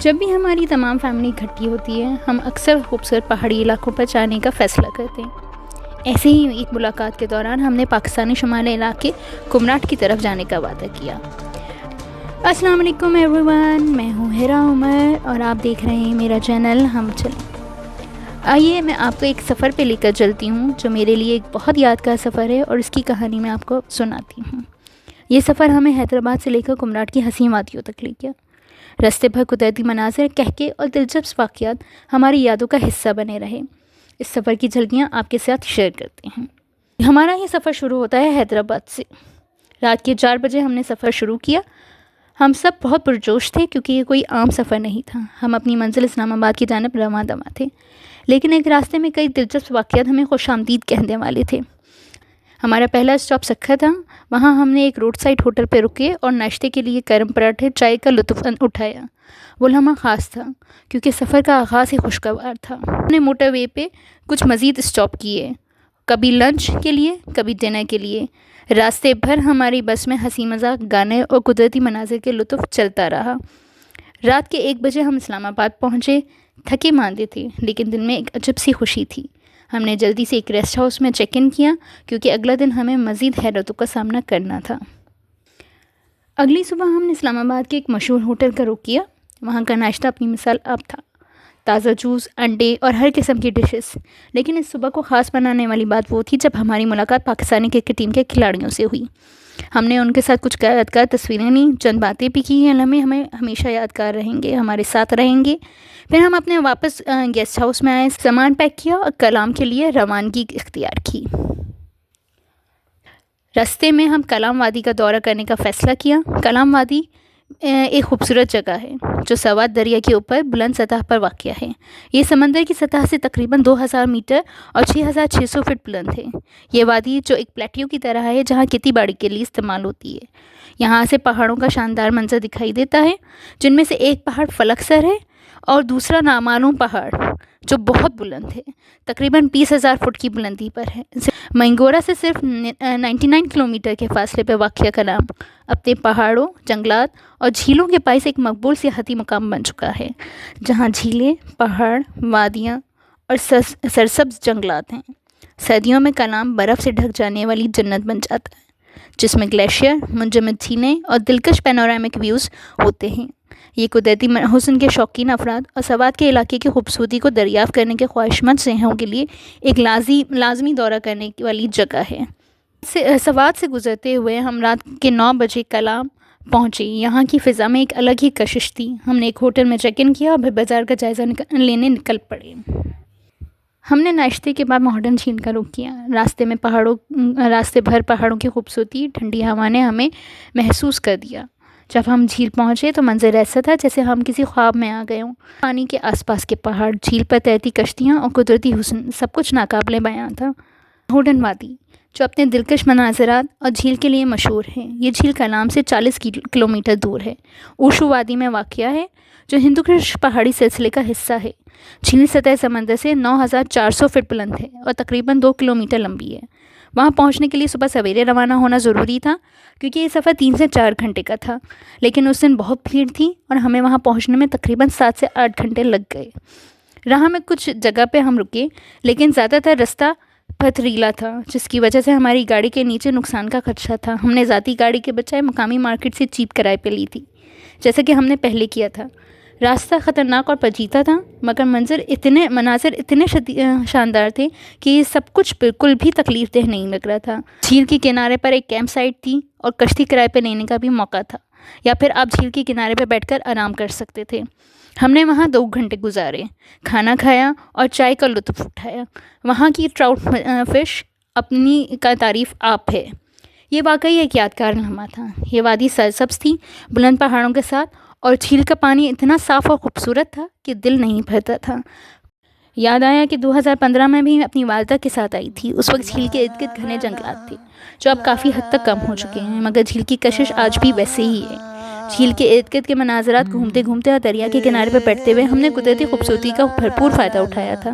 جب بھی ہماری تمام فیملی اکٹھی ہوتی ہے ہم اکثر خوبصورت پہاڑی علاقوں پر جانے کا فیصلہ کرتے ہیں۔ ایسے ہی ایک ملاقات کے دوران ہم نے پاکستانی شمالی علاقے کمراٹ کی طرف جانے کا وعدہ کیا۔ السلام علیکم ایوری ون، میں ہوں ہیرا عمر اور آپ دیکھ رہے ہیں میرا چینل ہم چلیں۔ آئیے میں آپ کو ایک سفر پہ لے کر چلتی ہوں جو میرے لیے ایک بہت یادگار سفر ہے اور اس کی کہانی میں آپ کو سناتی ہوں۔ یہ سفر ہمیں حیدرآباد سے لے کر کمراٹ کی حسین وادیوں تک لے گیا۔ راستے بھر قدرتی مناظر، کہکے اور دلچسپ واقعات ہماری یادوں کا حصہ بنے رہے۔ اس سفر کی جھلکیاں آپ کے ساتھ شیئر کرتے ہیں۔ ہمارا یہ سفر شروع ہوتا ہے حیدرآباد سے۔ رات کے 4 بجے ہم نے سفر شروع کیا۔ ہم سب بہت پرجوش تھے کیونکہ یہ کوئی عام سفر نہیں تھا۔ ہم اپنی منزل اسلام آباد کی جانب رواں دواں تھے، لیکن ایک راستے میں کئی دلچسپ واقعات ہمیں خوش آمدید کہنے والے تھے۔ ہمارا پہلا اسٹاپ سکھا تھا۔ وہاں ہم نے ایک روڈ سائڈ ہوٹل پہ رکے اور ناشتے کے لیے گرم پراٹھے چائے کا لطف اٹھایا۔ وہ لمحہ خاص تھا کیونکہ سفر کا آغاز ہی خوشگوار تھا۔ ہم نے موٹر وے پہ کچھ مزید اسٹاپ کیے، کبھی لنچ کے لیے کبھی ڈنر کے لیے۔ راستے بھر ہماری بس میں ہنسی مذاق، گانے اور قدرتی مناظر کے لطف چلتا رہا۔ رات کے 1 بجے ہم اسلام آباد پہنچے۔ تھکے ماندے تھے لیکن دل میں ایک عجب سی خوشی تھی۔ ہم نے جلدی سے ایک ریسٹ ہاؤس میں چیک ان کیا کیونکہ اگلا دن ہمیں مزید حیرتوں کا سامنا کرنا تھا۔ اگلی صبح ہم نے اسلام آباد کے ایک مشہور ہوٹل کا رخ کیا۔ وہاں کا ناشتہ اپنی مثال اب تھا، تازہ جوس، انڈے اور ہر قسم کی ڈشز۔ لیکن اس صبح کو خاص بنانے والی بات وہ تھی جب ہماری ملاقات پاکستانی کرکٹ ٹیم کے کھلاڑیوں سے ہوئی۔ ہم نے ان کے ساتھ کچھ یادگار تصویریں لیں، چند باتیں بھی کی ہیں، لمحے ہمیں ہمیشہ یادگار رہیں گے، ہمارے ساتھ رہیں گے۔ پھر ہم اپنے واپس گیسٹ ہاؤس میں آئے، سامان پیک کیا اور کلام کے لیے روانگی اختیار کی۔ راستے میں ہم کلام وادی کا دورہ کرنے کا فیصلہ کیا۔ کلام وادی ایک خوبصورت جگہ ہے جو سوات دریا کے اوپر بلند سطح پر واقع ہے۔ یہ سمندر کی سطح سے تقریباً 2000 میٹر اور 6600 فٹ بلند ہے۔ یہ وادی جو ایک پلیٹیو کی طرح ہے جہاں کھیتی باڑی کے لیے استعمال ہوتی ہے۔ یہاں سے پہاڑوں کا شاندار منظر دکھائی دیتا ہے، جن میں سے ایک پہاڑ فلک سر ہے اور دوسرا نامعلوم پہاڑ جو بہت بلند ہے، تقریباً 20,000 فٹ کی بلندی پر ہے۔ مینگورہ سے صرف 99 کلومیٹر کے فاصلے پر واقع کلام اپنے پہاڑوں، جنگلات اور جھیلوں کے باعث ایک مقبول سیاحتی مقام بن چکا ہے، جہاں جھیلیں، پہاڑ، وادیاں اور سرسبز جنگلات ہیں۔ سردیوں میں کلام برف سے ڈھک جانے والی جنت بن جاتا ہے جس میں گلیشیئر، منجمد جھیلیں اور دلکش پینورامک ویوز ہوتے ہیں۔ یہ قدرتی حسن کے شوقین افراد اور سوات کے علاقے کی خوبصورتی کو دریافت کرنے کے خواہشمند سیاحوں کے لیے ایک لازمی دورہ کرنے والی جگہ ہے۔ سوات سے گزرتے ہوئے ہم رات کے 9 بجے کلام پہنچے۔ یہاں کی فضا میں ایک الگ ہی کشش تھی۔ ہم نے ایک ہوٹل میں چیک ان کیا اور پھر بازار کا جائزہ لینے نکل پڑے۔ ہم نے ناشتے کے بعد ماڈرن جھیل کا رخ کیا۔ راستے بھر پہاڑوں کی خوبصورتی، ٹھنڈی ہوا نے ہمیں محسوس کر دیا۔ جب ہم جھیل پہنچے تو منظر ایسا تھا جیسے ہم کسی خواب میں آ گئے ہوں۔ پانی کے آس پاس کے پہاڑ، جھیل پر تیرتی کشتیاں اور قدرتی حسن، سب کچھ ناقابل بیاں تھا۔ ہوڈن وادی جو اپنے دلکش مناظرات اور جھیل کے لیے مشہور ہے، یہ جھیل کلام سے 40 کلومیٹر دور ہے۔ اوشو وادی میں واقع ہے جو ہندوکش پہاڑی سلسلے کا حصہ ہے۔ جھیل سطح سمندر سے 9400 فٹ بلند ہے اور تقریباً 2 کلومیٹر لمبی ہے۔ وہاں پہنچنے کے لیے صبح سویرے روانہ ہونا ضروری تھا کیونکہ یہ سفر 3 سے 4 گھنٹے کا تھا، لیکن اس دن بہت بھیڑ تھی اور ہمیں وہاں پہنچنے میں تقریباً 7 سے 8 گھنٹے لگ گئے۔ راہ میں کچھ جگہ پہ ہم رکے لیکن زیادہ تر رستہ پتھریلا تھا جس کی وجہ سے ہماری گاڑی کے نیچے نقصان کا خدشہ تھا۔ ہم نے ذاتی گاڑی کے بجائے مقامی مارکیٹ سے چیپ کرائے پہ لی تھی جیسا کہ ہم نے پہلے کیا تھا۔ راستہ خطرناک اور پیچیدہ تھا مگر مناظر اتنے شاندار تھے کہ یہ سب کچھ بالکل بھی تکلیف دہ نہیں لگ رہا تھا۔ جھیل کے کنارے پر ایک کیمپ سائٹ تھی اور کشتی کرائے پہ لینے کا بھی موقع تھا، یا پھر آپ جھیل کے کنارے پہ بیٹھ کر آرام کر سکتے تھے۔ ہم نے وہاں 2 گھنٹے گزارے، کھانا کھایا اور چائے کا لطف اٹھایا۔ وہاں کی ٹراؤٹ فش اپنی کا تعریف آپ ہے۔ یہ واقعی ایک یادگار لمحہ تھا۔ یہ وادی سرسبز تھی، بلند پہاڑوں کے ساتھ، اور جھیل کا پانی اتنا صاف اور خوبصورت تھا کہ دل نہیں بھرتا تھا۔ یاد آیا کہ 2015 میں بھی اپنی والدہ کے ساتھ آئی تھی۔ اس وقت جھیل کے ارد گرد گھنے جنگلات تھے جو اب کافی حد تک کم ہو چکے ہیں، مگر جھیل کی کشش آج بھی ویسے ہی ہے۔ جھیل کے ارد گرد کے مناظرات گھومتے گھومتے اور دریا کے کنارے پر بیٹھتے ہوئے ہم نے قدرتی خوبصورتی کا بھرپور فائدہ اٹھایا تھا۔